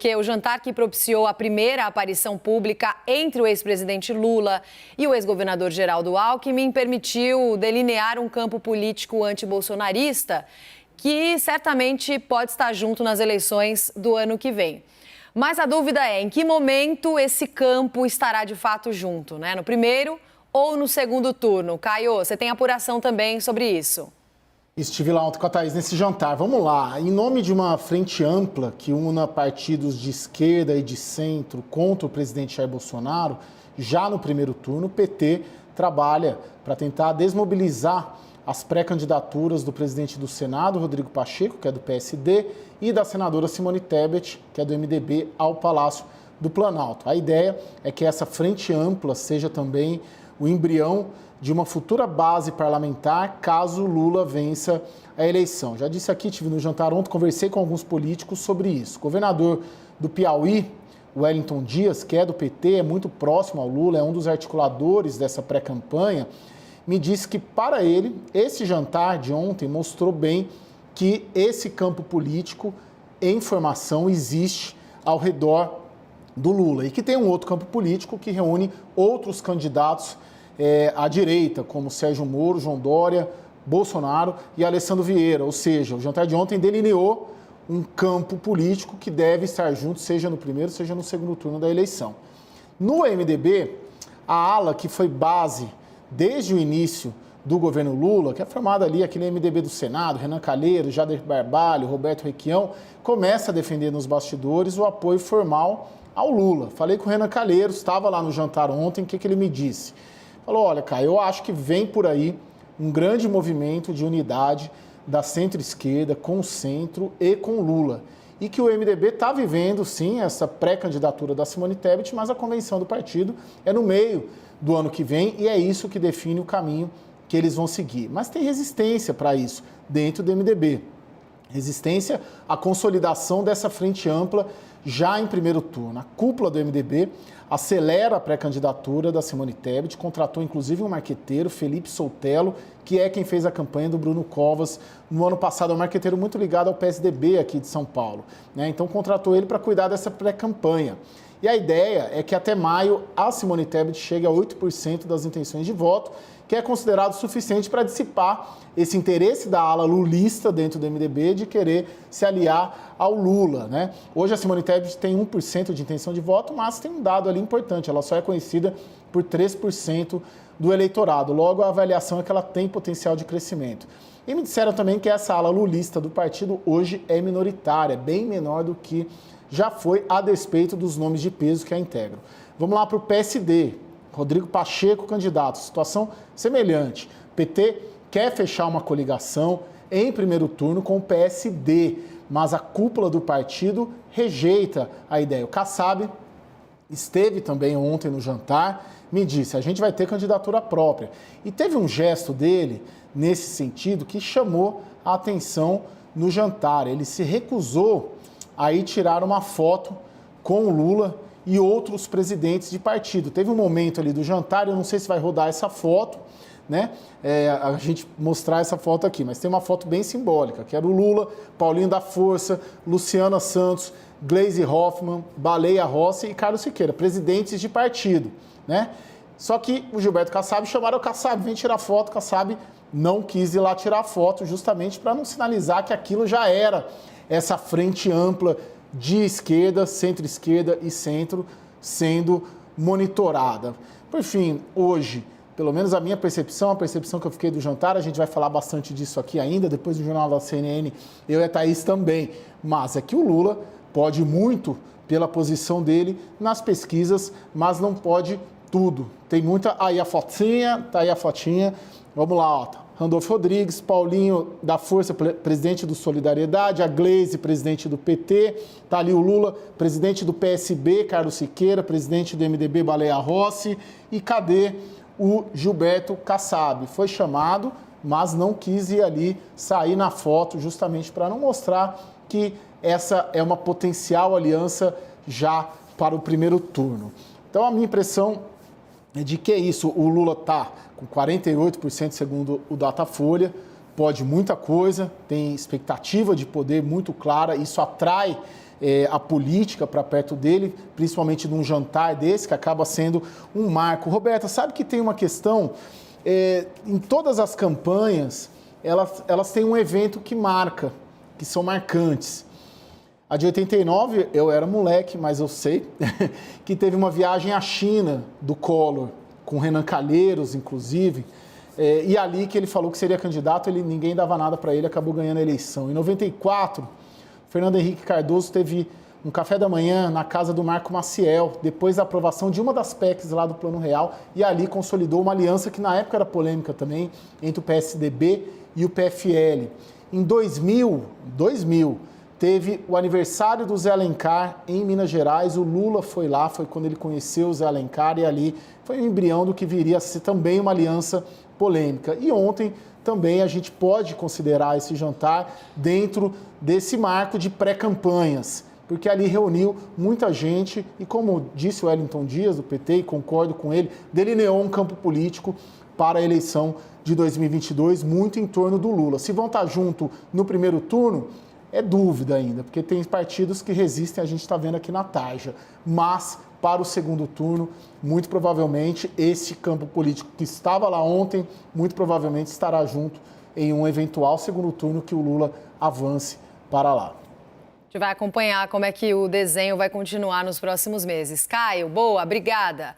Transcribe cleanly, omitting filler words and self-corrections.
Que o jantar que propiciou a primeira aparição pública entre o ex-presidente Lula e o ex-governador Geraldo Alckmin permitiu delinear um campo político antibolsonarista que certamente pode estar junto nas eleições do ano que vem. Mas a dúvida é em que momento esse campo estará de fato junto, né? No primeiro ou no segundo turno? Caio, você tem apuração também sobre isso? Estive lá ontem com a Thaís nesse jantar. Vamos lá. Em nome de uma frente ampla que una partidos de esquerda e de centro contra o presidente Jair Bolsonaro, já no primeiro turno, o PT trabalha para tentar desmobilizar as pré-candidaturas do presidente do Senado, Rodrigo Pacheco, que é do PSD, e da senadora Simone Tebet, que é do MDB, ao Palácio do Planalto. A ideia é que essa frente ampla seja também o embrião de uma futura base parlamentar, caso Lula vença a eleição. Já disse aqui, estive no jantar ontem, conversei com alguns políticos sobre isso. O governador do Piauí, Wellington Dias, que é do PT, é muito próximo ao Lula, é um dos articuladores dessa pré-campanha, me disse que, para ele, esse jantar de ontem mostrou bem que esse campo político em formação existe ao redor do Lula e que tem um outro campo político que reúne outros candidatos à direita, como Sérgio Moro, João Dória, Bolsonaro e Alessandro Vieira. Ou seja, o jantar de ontem delineou um campo político que deve estar junto, seja no primeiro, seja no segundo turno da eleição. No MDB, a ala que foi base desde o início do governo Lula, que é formada ali aquele MDB do Senado, Renan Calheiros, Jader Barbalho, Roberto Requião, começa a defender nos bastidores o apoio formal ao Lula. Falei com o Renan Calheiros, estava lá no jantar ontem, o que ele me disse? Falou, olha, Caio, eu acho que vem por aí um grande movimento de unidade da centro-esquerda com o centro e com Lula. E que o MDB está vivendo, sim, essa pré-candidatura da Simone Tebet, mas a convenção do partido é no meio do ano que vem e é isso que define o caminho que eles vão seguir. Mas tem resistência para isso dentro do MDB. Resistência à consolidação dessa frente ampla já em primeiro turno. A cúpula do MDB acelera a pré-candidatura da Simone Tebet, contratou inclusive um marqueteiro, Felipe Soutelo, que é quem fez a campanha do Bruno Covas no ano passado. É um marqueteiro muito ligado ao PSDB aqui de São Paulo, né? Então contratou ele para cuidar dessa pré-campanha. E a ideia é que até maio a Simone Tebet chegue a 8% das intenções de voto, que é considerado suficiente para dissipar esse interesse da ala lulista dentro do MDB de querer se aliar ao Lula, né? Hoje a Simone Tebet tem 1% de intenção de voto, mas tem um dado ali importante, ela só é conhecida por 3% do eleitorado. Logo, a avaliação é que ela tem potencial de crescimento. E me disseram também que essa ala lulista do partido hoje é minoritária, bem menor do que já foi, a despeito dos nomes de peso que a integram. Vamos lá para o PSD. Rodrigo Pacheco, candidato. Situação semelhante. PT quer fechar uma coligação em primeiro turno com o PSD, mas a cúpula do partido rejeita a ideia. O Kassab esteve também ontem no jantar, me disse, a gente vai ter candidatura própria. E teve um gesto dele, nesse sentido, que chamou a atenção no jantar. Ele se recusou a ir tirar uma foto com o Lula e outros presidentes de partido. Teve um momento ali do jantar, eu não sei se vai rodar essa foto, né? A gente mostrar essa foto aqui, mas tem uma foto bem simbólica, que era o Lula, Paulinho da Força, Luciana Santos, Gleisi Hoffmann, Baleia Rossi e Carlos Siqueira, presidentes de partido, né? Só que o Gilberto Kassab chamaram o Kassab, vem tirar foto, o Kassab não quis ir lá tirar foto, justamente para não sinalizar que aquilo já era essa frente ampla de esquerda, centro-esquerda e centro sendo monitorada. Por fim, hoje, pelo menos a minha percepção, a percepção que eu fiquei do jantar, a gente vai falar bastante disso aqui ainda, depois do Jornal da CNN, eu e a Thaís também, mas é que o Lula pode muito pela posição dele nas pesquisas, mas não pode tudo. Tem muita... Aí a fotinha, tá aí a fotinha, vamos lá, ó. Randolfo Rodrigues, Paulinho da Força, presidente do Solidariedade, a Gleisi, presidente do PT, está ali o Lula, presidente do PSB, Carlos Siqueira, presidente do MDB, Baleia Rossi, e cadê o Gilberto Kassab? Foi chamado, mas não quis ir ali sair na foto, justamente para não mostrar que essa é uma potencial aliança já para o primeiro turno. Então a minha impressão é de que é isso, o Lula está com 48% segundo o Datafolha, pode muita coisa, tem expectativa de poder muito clara, isso atrai a política para perto dele, principalmente num jantar desse, que acaba sendo um marco. Roberta, sabe que tem uma questão, em todas as campanhas, elas têm um evento que marca, que são marcantes. A de 89, eu era moleque, mas eu sei, que teve uma viagem à China do Collor, com Renan Calheiros, inclusive, e ali que ele falou que seria candidato, ninguém dava nada para ele, acabou ganhando a eleição. Em 94, Fernando Henrique Cardoso teve um café da manhã na casa do Marco Maciel, depois da aprovação de uma das PECs lá do Plano Real, e ali consolidou uma aliança que na época era polêmica também, entre o PSDB e o PFL. Em 2000, teve o aniversário do Zé Alencar em Minas Gerais, o Lula foi lá, foi quando ele conheceu o Zé Alencar e ali foi o embrião do que viria a ser também uma aliança polêmica. E ontem também a gente pode considerar esse jantar dentro desse marco de pré-campanhas, porque ali reuniu muita gente e, como disse o Wellington Dias, do PT, e concordo com ele, delineou um campo político para a eleição de 2022, muito em torno do Lula. Se vão estar junto no primeiro turno, é dúvida ainda, porque tem partidos que resistem, a gente está vendo aqui na tarja. Mas, para o segundo turno, muito provavelmente, esse campo político que estava lá ontem, muito provavelmente estará junto em um eventual segundo turno que o Lula avance para lá. A gente vai acompanhar como é que o desenho vai continuar nos próximos meses. Caio, boa, obrigada.